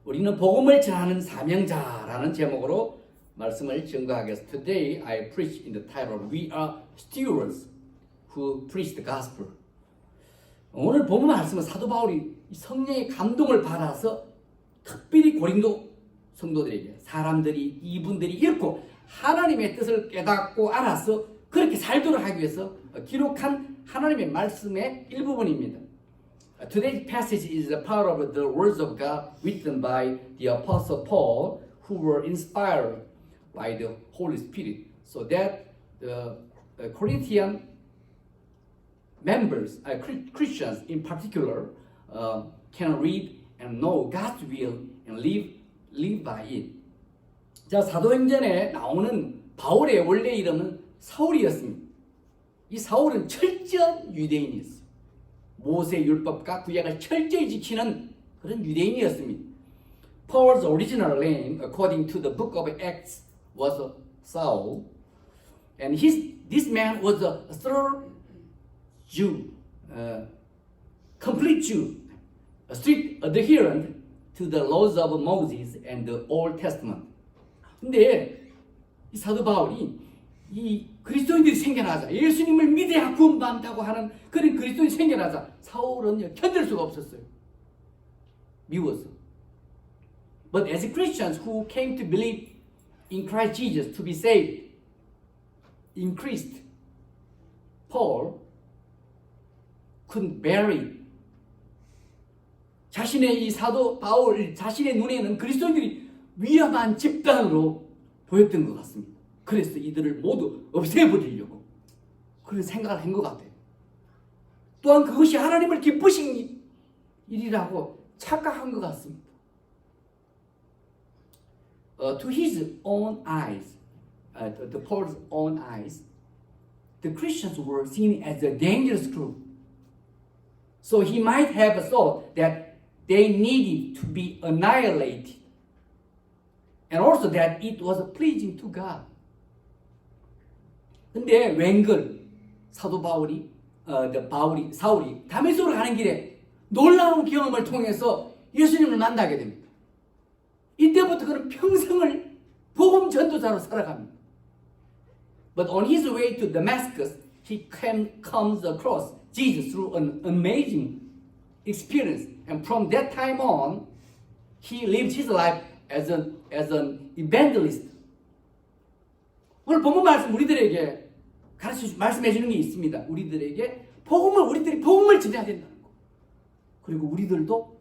우리는 복음을 전하는 사명자라는 제목으로 말씀을 증거하겠습니다. Today I preach in the title We are stewards who preach the gospel. 오늘 본문 말씀은 사도 바울이 성령의 감동을 받아서 특별히 고린도 성도들에게 사람들이 이분들이 읽고 하나님의 뜻을 깨닫고 알아서 그렇게 살도록 하기 위해서 기록한 하나님의 말씀의 일부분입니다. Today's passage is a part of the words of God written by the Apostle Paul, who were inspired by the Holy Spirit, so that the Corinthian members, Christians in particular, can read and know God's will and live by it. 자, 사도행전에 나오는 바울의 원래 이름은 사울이었습니다. 이 사울은 철저한 유대인이었어요. 모세 율법과 구약을 철저히 지키는 그런 유대인이었습니다. Paul's original name, according to the book of Acts, was Saul, and this man was a thorough Jew, complete Jew, a strict adherent to the laws of Moses and the Old Testament. 근데 이 사도 바울이 이 그리스도인들이 생겨나자 예수님을 믿어야 구원받는다고 하는 그런 그리스도인이 생겨나자 사울은 견딜 수가 없었어요. 미워서. But as Christians who came to believe in Christ Jesus to be saved, increased, Paul couldn't bear it. 자신의 이 사도 바울 자신의 눈에는 그리스도인들이 위험한 집단으로 보였던 것 같습니다. 그래서 이들을 모두 없애버리려고 그런 생각을 한 것 같아요. 또한 그것이 하나님을 기쁘신 일이라고 착각한 것 같습니다. To his own eyes, the Paul's own eyes, the Christians were seen as a dangerous group. So he might have thought that they needed to be annihilated, and also that it was pleasing to God. 근데 웬걸 사도 사울이 다메섹으로 가는 길에 놀라운 경험을 통해서 예수님을 만나게 됩니다. 이때부터 그는 평생을 복음 전도자로 살아갑니다. But on his way to Damascus, he comes across Jesus through an amazing experience, and from that time on, he lived his life as an evangelist. 오늘 본문 말씀 우리들에게 말씀해 주는 게 있습니다. 우리들이 복음을 전해야 된다는 거. 그리고 우리들도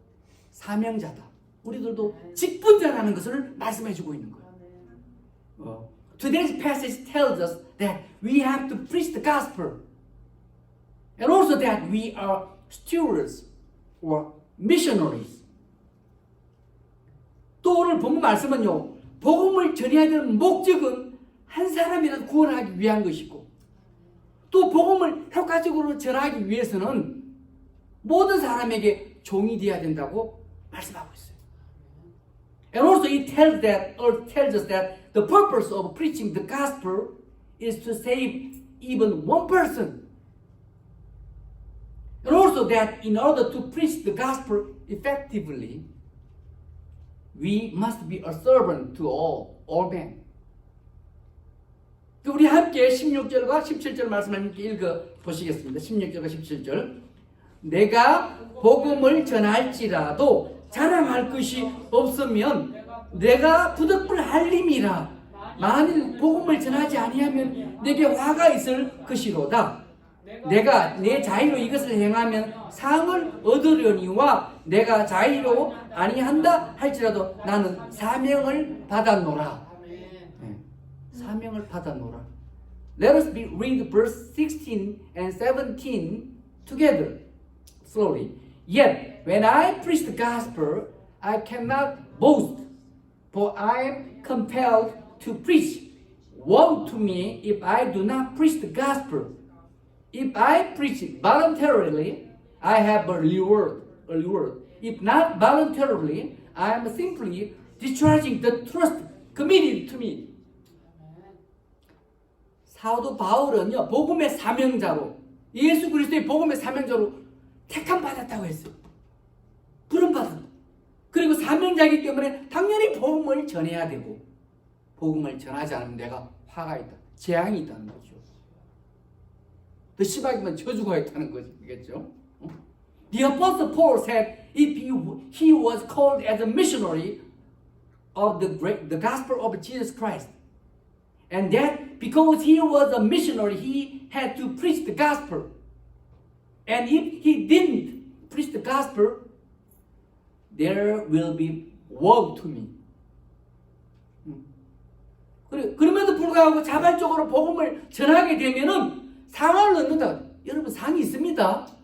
사명자다. 우리들도 직분자라는 것을 말씀해 주고 있는 거예요. Today's passage tells us that we have to preach the gospel, and also that we are stewards or missionaries. 또 오늘 본문 말씀은요, 복음을 전해야 되는 목적은 한 사람이라도 구원하기 위한 것이고, 또 복음을 효과적으로 전하기 위해서는 모든 사람에게 종이 되어야 된다고 말씀하고 있어요. And also it tells us that the purpose of preaching the gospel is to save even one person. And also that in order to preach the gospel effectively, we must be a servant to all men. 우리 함께 16절과 17절 말씀을 함께 읽어 보시겠습니다. 16절과 17절. 내가 복음을 전할지라도 자랑할 것이 없으면 내가 부득불 할림이라. 만일 복음을 전하지 아니하면 내게 화가 있을 것이로다. 내가 내 자의로 이것을 행하면 상을 얻으려니와 내가 자의로 아니한다 할지라도 나는 사명을 받았노라. 사명을 받았노라. Let us read verse 16 and 17 together, slowly. Yet, when I preach the gospel, I cannot boast, for I am compelled to preach. Woe to me if I do not preach the gospel. If I preach it voluntarily, I have a reward. If not voluntarily, I am simply discharging the trust committed to me. 사도 바울은요, 복음의 사명자로, 예수 그리스도의 복음의 사명자로 택함 받았다고 했어요. 부름 받았다. 그리고 사명 자이기 때문에 당연히 복음을 전해야 되고 복음을 전하지 않으면 내가 화가 있다, 재앙이 있다는 거죠. 더 심하게만 저주가 있다는 거겠죠. The Apostle Paul said if he was called as a missionary of the gospel of Jesus Christ, and that because he was a missionary, he had to preach the gospel. And if he didn't preach the gospel, there will be woe to me. 그럼에도 불구하고 자발적으로 복음을 전하게 되면은 상을 얻는다. 여러분, 상이 있습니다.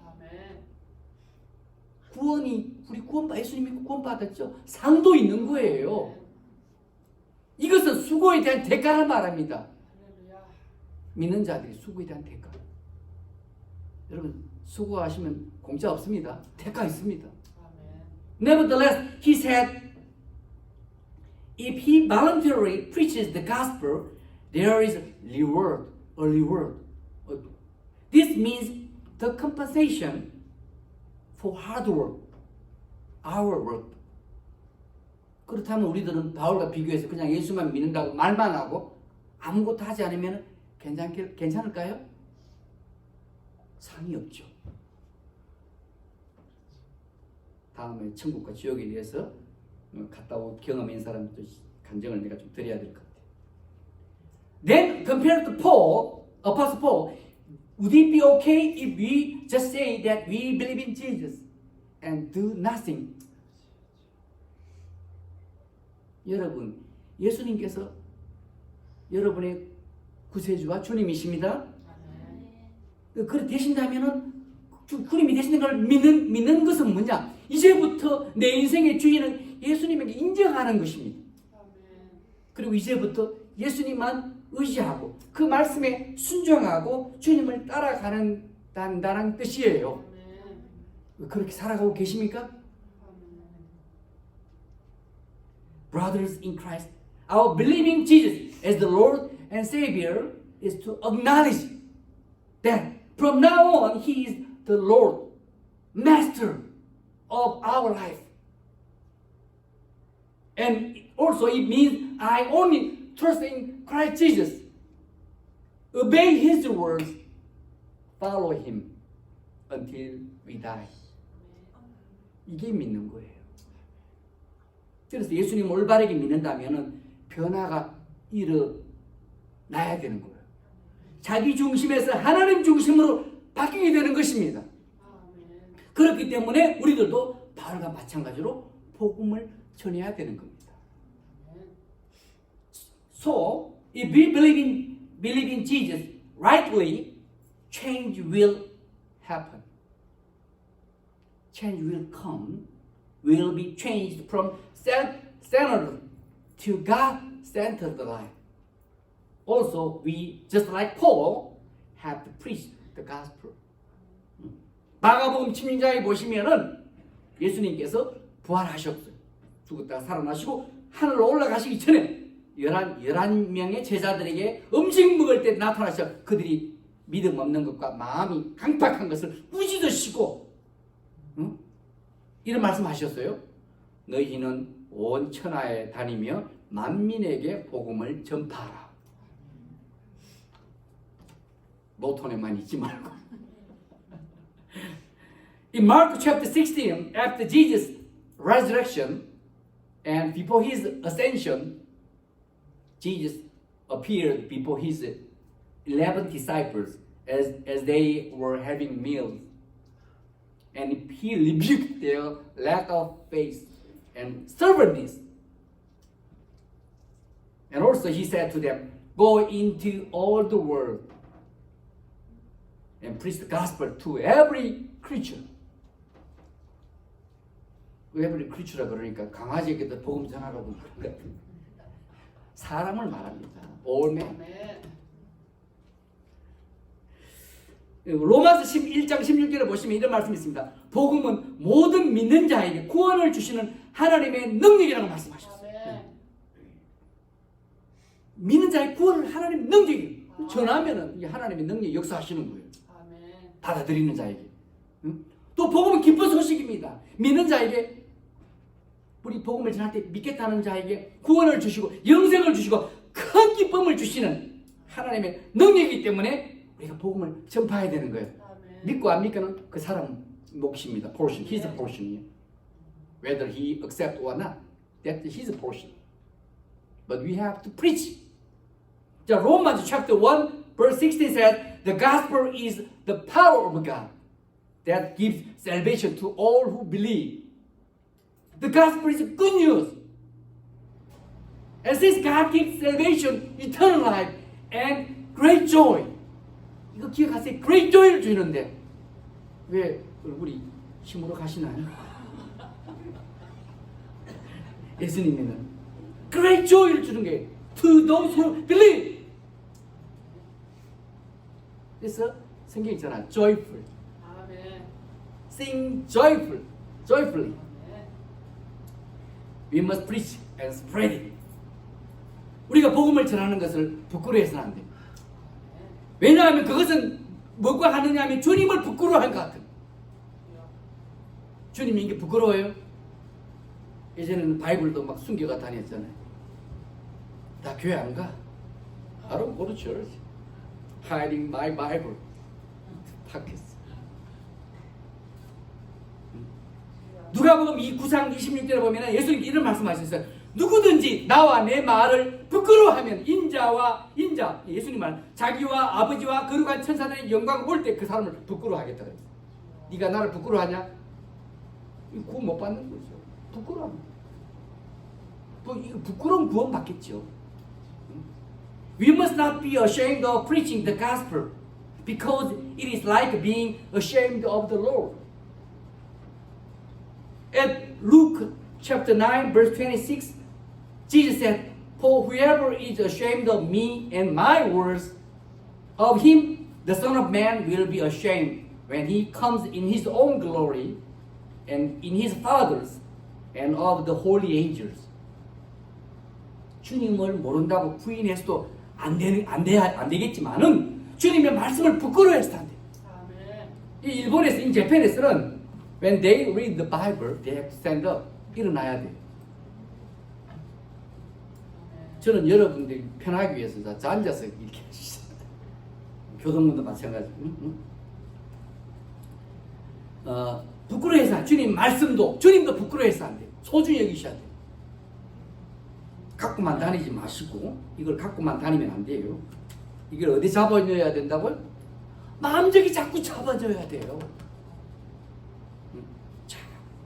우리 예수님이 구원받았죠. 상도 있는 거예요. 이것은 수고에 대한 대가를 말합니다. 믿는 자들이 수고에 대한 대가. 여러분, 수고하시면 공짜 없습니다. 대가 있습니다. Nevertheless, he said, if he voluntarily preaches the gospel, there is a reward. This means the compensation for hard work, our work. 그렇다면 우리들은 바울과 비교해서 그냥 예수만 믿는다고 말만 하고 아무것도 하지 않으면 괜찮을까요? 상이 없죠. 다음에 천국과 지옥에 대해서 갔다 온 경험인 사람도 간증을 내가 좀 드려야 될 것 같아요. Then compared to Paul, Apostle Paul, would it be okay if we just say that we believe in Jesus and do nothing? 여러분, 예수님께서 여러분의 구세주와 주님이십니다. 그렇게 되신다면은 주님이 되시는 걸 믿는 것은 뭐냐? 이제부터 내 인생의 주인은 예수님에게 인정하는 것입니다. 그리고 이제부터 예수님만 의지하고 그 말씀에 순종하고 주님을 따라가는다는 뜻이에요. 그렇게 살아가고 계십니까? Brothers in Christ, our believing Jesus as the Lord and Savior is to acknowledge that from now on He is the Lord, Master of our life. And also it means I only trust in Christ Jesus, obey His words, follow Him until we die. 이게 믿는 거예요. 그래서 예수님 올바르게 믿는다면 변화가 일어나야 되는 거예요. 자기 중심에서 하나님 중심으로 바뀌게 되는 것입니다. 그렇기 때문에 우리들도 바울과 마찬가지로 복음을 전해야 되는 겁니다. So, if we believe in Jesus rightly, change will happen. Change will come. Will be changed from self-centered to God-centered life. Also, we, just like Paul, have to preach the gospel. 마가복음 16장에 보시면은 예수님께서 부활하셨어요. 죽었다가 살아나시고 하늘로 올라가시기 전에 11명의 제자들에게 음식 먹을 때 나타나셔 그들이 믿음 없는 것과 마음이 강팍한 것을 꾸짖으시고 이런 말씀하셨어요. 너희는 온 천하에 다니며 만민에게 복음을 전파하라. 노톤에만 있지 말고. In Mark chapter 16, after Jesus' resurrection and before his ascension, Jesus appeared before his 11 disciples as they were having meals. And he rebuked their lack of faith and stubbornness. And also he said to them, go into all the world and preach the gospel to every creature. every creature라 그러니까 강아지에게도 복음 전하라고 그런 것 같은데 사람을 말합니다. all men. 로마서 11장 16절에 보시면 이런 말씀이 있습니다. 복음은 모든 믿는 자에게 구원을 주시는 하나님의 능력이라고 말씀하셨어요. 믿는 자의 구원을 하나님의 능력이 전하면은 하나님의 능력이 역사하시는 거예요. 받아들이는 자에게. 또 복음은 기쁜 소식입니다. 믿는 자에게 우리 복음을 전할 때 믿겠다는 자에게 구원을 주시고 영생을 주시고 큰 기쁨을 주시는 하나님의 능력이기 때문에 우리가 복음을 전파해야 되는 거예요. 믿고 안 믿고는 그 사람 몫입니다. portion, his portion이에요. Whether he accept or not, that's his portion. But we have to preach. 자, Romans chapter 1 verse 16 says, the gospel is the power of God that gives salvation to all who believe. The gospel is good news. And since God gives salvation, eternal life, and great joy. 이거 기억하세요. great joy를 주는데 왜 얼굴이 힘으로 가시나요? 예수님에는 great joy를 주는 게 to those who believe. 그래서 성경이 있잖아. joyful. Sing joyful. joyfully. We must preach and spread it. 우리가 복음을 전하는 것을 부끄러워해서는 안 돼. 왜냐하면 그것은 뭐가 하느냐 하면 주님을 부끄러워한 것 같은. 주님이 이게 부끄러워요? 예전에는 바이블도 막 숨겨가 다녔잖아요. 다 교회 안 가. I don't go to church. Hiding my Bible. pockets. 누가복음 9장 26절에 보면 예수님이 이런 말씀하셨어요. 누구든지 나와 내 말을 부끄러워하면 인자 예수님 말 자기와 아버지와 거룩한 천사들의 영광을 볼 때 그 사람을 부끄러워하겠다 그랬어요. 네가 나를 부끄러워하냐? 구원 못 받는 거죠. 부끄러움. 이거 부끄러움 구원 받겠죠. We must not be ashamed of preaching the gospel because it is like being ashamed of the Lord. At Luke chapter 9 verse 26, Jesus said, for whoever is ashamed of me and my words, of him the Son of Man will be ashamed when he comes in his own glory and in his Father's and of the holy angels. 주님을 모른다고 부인해서도 안 되겠지만은 주님의 말씀을 부끄러워해서 안 돼. 이 일본에서, in Japan에서는 when they read the Bible, they have to stand up. 일어나야 돼. 저는 여러분들이 편하기 위해서 자 앉아서 이렇게 하시죠. 교동문도 마찬가지. 부끄러워해서 주님 말씀도 주님도 부끄러워해서 안 돼. 소중히 여기셔야 돼. 갖고만 다니지 마시고 이걸 갖고만 다니면 안 돼요. 이걸 어디 잡아줘야 된다고요? 마음적이 자꾸 잡아줘야 돼요. 자,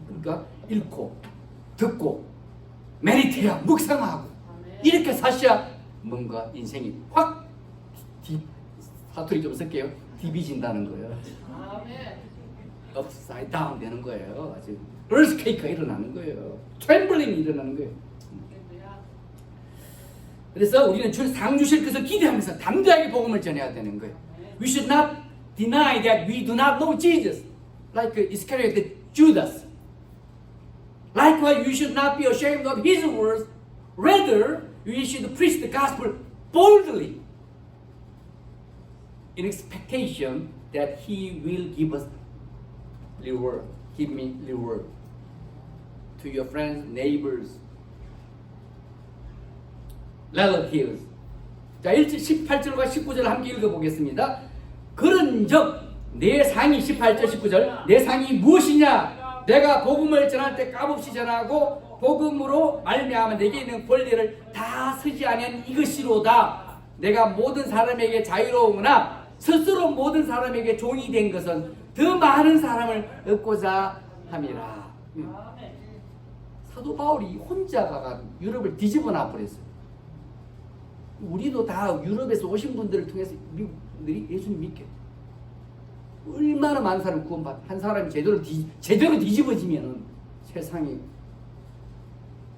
그러니까 읽고 듣고 메디테이션 묵상하고 이렇게 사셔야 뭔가 인생이 확 사투리 좀 쓸게요. 디비진다는 거예요. upside down 되는 거예요. 아주 earthquake가 일어나는 거예요. 트렘블링이 일어나는 거예요. 그래서 우리는 상 주실 것을 기대하면서 담대하게 복음을 전해야 되는 거예요. We should not deny that we do not know Jesus, like Iscariot Judas. Likewise, we should not be ashamed of his words. Rather, we should preach the gospel boldly in expectation that he will give us reward. Give me reward. To your friends, neighbors, relatives. 자, 18절과 19절 함께 읽어보겠습니다. 그런즉 내 상이 18절 19절 내 상이 무엇이냐? 내가 복음을 전할 때 값없이 전하고 복음으로 말미암아 내게 있는 권리를 다 쓰지 아니한 이것이로다. 내가 모든 사람에게 자유로우나 스스로 모든 사람에게 종이 된 것은 더 많은 사람을 얻고자 함이라. 사도 바울이 혼자 가가 유럽을 뒤집어 놔버렸어요. 우리도 다 유럽에서 오신 분들을 통해서 미국들이 예수님 믿게. 얼마나 많은 사람 구원받. 한 사람이 제대로 뒤집어지면은 세상이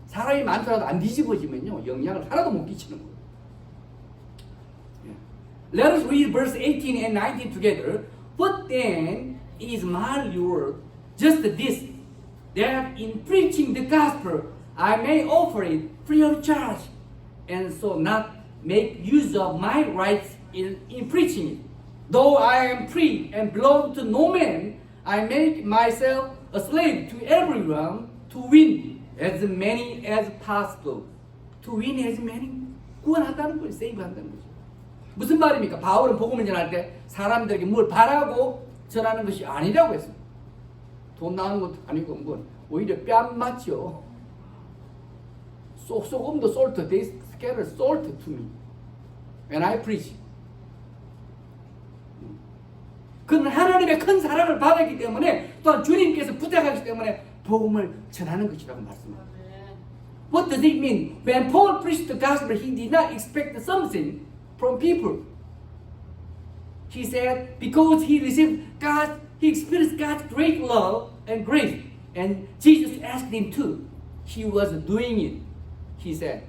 사람이 많더라도 안 뒤집어지면요 영향을 하나도 못 끼치는 거예요. Let us read verse 18 and 19 together. What then is my reward? Just this, that in preaching the gospel I may offer it free of charge, and so not make use of my rights in preaching it. Though I am free and belong to no man, I make myself a slave to everyone to win as many as possible. To win as many. 구원한다는 거예요. 세이브한다는 거죠. 무슨 말입니까? 바울은 복음을 전할 때 사람들에게 뭘 바라고 전하는 것이 아니라고 했어요. 돈 나오는 것도 아니고 뭐 오히려 뺨 맞죠. 소금도 salt, they scatter salt to me when I preach. 그는 하나님의 큰 사랑을 받았기 때문에 또한 주님께서 부탁하기 때문에 복음을 전하는 것이라고 말씀합니다. What does it mean? When Paul preached the gospel, he did not expect something from people. He said because he experienced God's great love and grace, and Jesus asked him to. He was doing it. He said.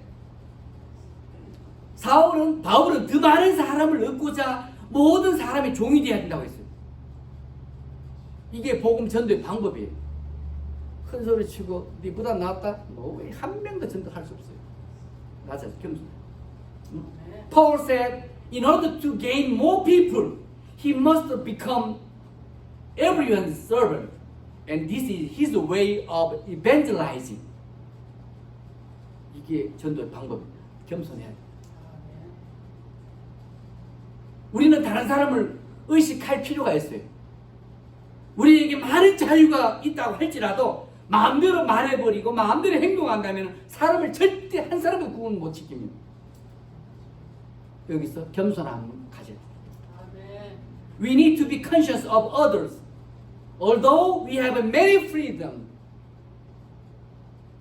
바울은 더 많은 사람을 얻고자 모든 사람의 종이 되어야 된다고 했어요. 이게 복음 전도의 방법이에요. 큰 소리 치고 니보다 낫다? 뭐 한 명도 전도할 수 없어요. 맞아요. 겸손. Paul said, in order to gain more people, he must become everyone's servant, and this is his way of evangelizing. 이게 전도의 방법입니다. 겸손해야 돼요. 우리는 다른 사람을 의식할 필요가 있어요. 우리에게 많은 자유가 있다고 할지라도 마음대로 말해버리고 마음대로 행동한다면 사람을 절대 한 사람도 구원 못 지킵니다. 여기서 겸손함을 가져야 돼요. We need to be conscious of others. Although we have many freedom,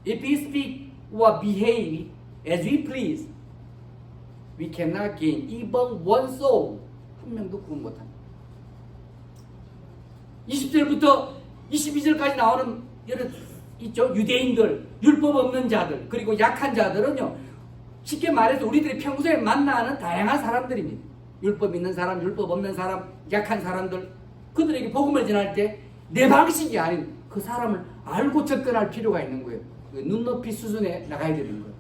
if we speak or behave as we please, we cannot gain even one soul. 한 명도 구원 못합니다. 20절부터 22절까지 나오는 여러 있죠. 유대인들, 율법 없는 자들, 그리고 약한 자들은요. 쉽게 말해서 우리들이 평소에 만나는 다양한 사람들입니다. 율법 있는 사람, 율법 없는 사람, 약한 사람들. 그들에게 복음을 전할 때 내 방식이 아닌 그 사람을 알고 접근할 필요가 있는 거예요. 눈높이 수준에 나가야 되는 거예요.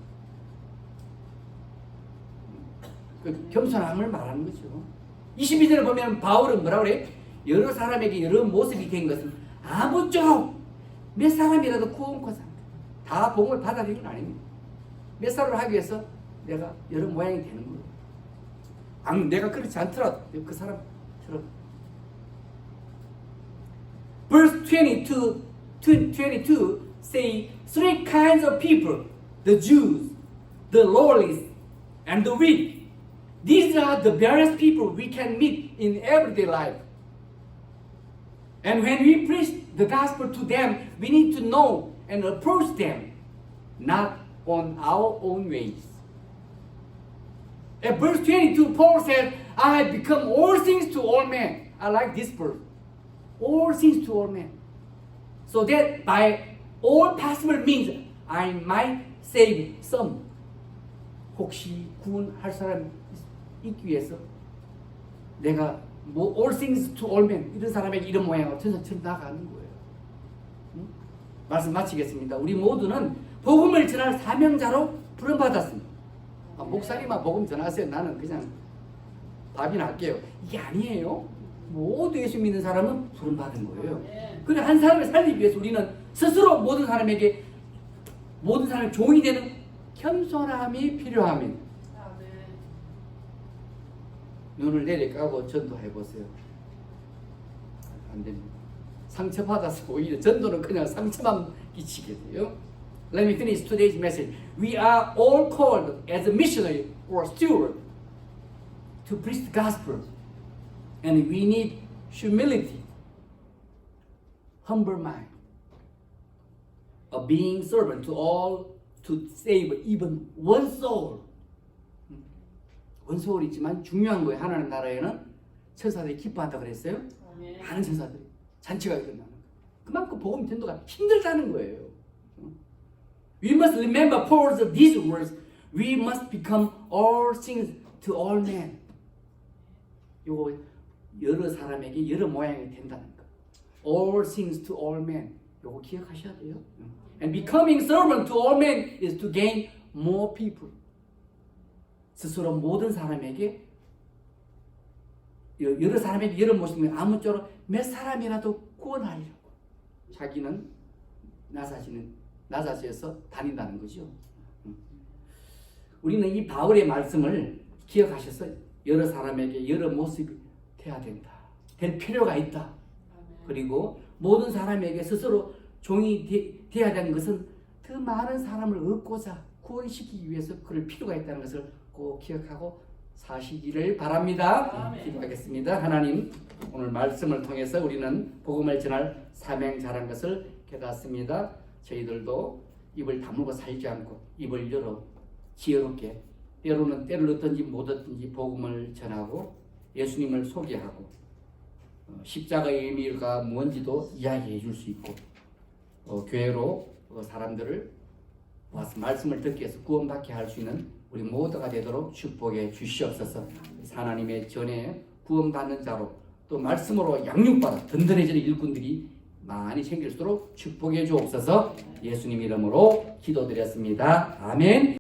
그 겸손함을 말하는 거죠. 22절을 보면 바울은 뭐라고 그래요? 여러 사람에게 여러 모습이 된 것은 아무쪼록 몇 사람이라도 구원코사 다 복음을 받아들이는 건 아닙니다. 몇 사람을 하기 위해서 내가 여러 모양이 되는 거예요. 내가 그렇지 않더라도 그 사람처럼. Verse 22 say three kinds of people: the Jews, the lawless, and the weak. These are the various people we can meet in everyday life. And when we preach the gospel to them, we need to know and approach them, not on our own ways. At verse 22, Paul said, I have become all things to all men. I like this verse. All things to all men. So that by all possible means, I might save some. 혹시 구원할 사람 있기 위해서 내가 all things to all men, 이런 사람에게 이런 모양으로 천사처럼 나가는 거예요. 말씀 마치겠습니다. 우리 모두는 복음을 전할 사명자로 부름받았습니다. 목사님아 복음 전하세요. 나는 그냥 밥이나 할게요. 이게 아니에요. 모두 예수 믿는 사람은 부름받은 거예요. 그래 한 사람을 살리기 위해서 우리는 스스로 모든 사람의 종이 되는 겸손함이 필요합니다. 눈을 내려까고 전도해보세요. 안 됩니다. 상처받아서 오히려 전도는 그냥 상처만 끼치게 돼요. Let me finish today's message. We are all called as a missionary or steward to preach the gospel. And we need humility, humble mind, a being servant to all to save even one soul. 원소울이지만 중요한 거예요. 하나님 나라에는 천사들이 기뻐한다고 그랬어요. 많은 천사들이 잔치가 일어나는 거예요. 그만큼 복음 전도가 힘들다는 거예요. We must remember Paul's these words. We must become all things to all men. 요거 여러 사람에게 여러 모양이 된다는 거. All things to all men. 요거 기억하셔야 돼요. And becoming servant to all men is to gain more people. 스스로 모든 사람에게 여러 사람에게 여러 모습이면 아무쪼록 몇 사람이라도 구원하려고 자기는 나 자신은 낮아져서 다닌다는 거죠. 우리는 이 바울의 말씀을 기억하셔서 여러 사람에게 여러 모습이 돼야 된다. 될 필요가 있다. 그리고 모든 사람에게 스스로 종이 되어야 되는 것은 더 많은 사람을 얻고자 구원시키기 위해서 그럴 필요가 있다는 것을 꼭 기억하고 사시기를 바랍니다. 기도하겠습니다. 하나님, 오늘 말씀을 통해서 우리는 복음을 전할 사명 잘한 것을 깨닫습니다. 저희들도 입을 다물고 살지 않고 입을 열어 지혜롭게 때로는 때를 얻든지 못 얻든지 복음을 전하고 예수님을 소개하고 십자가의 의미가 뭔지도 이야기해 줄 수 있고 교회로 사람들을 와서 말씀을 듣기 위해서 구원받게 할 수 있는 우리 모두가 되도록 축복해 주시옵소서. 하나님의 전에 구원받는 자로 또 말씀으로 양육받아 든든해지는 일꾼들이 많이 생길 수 있도록 축복해 주옵소서. 예수님 이름으로 기도드렸습니다. 아멘.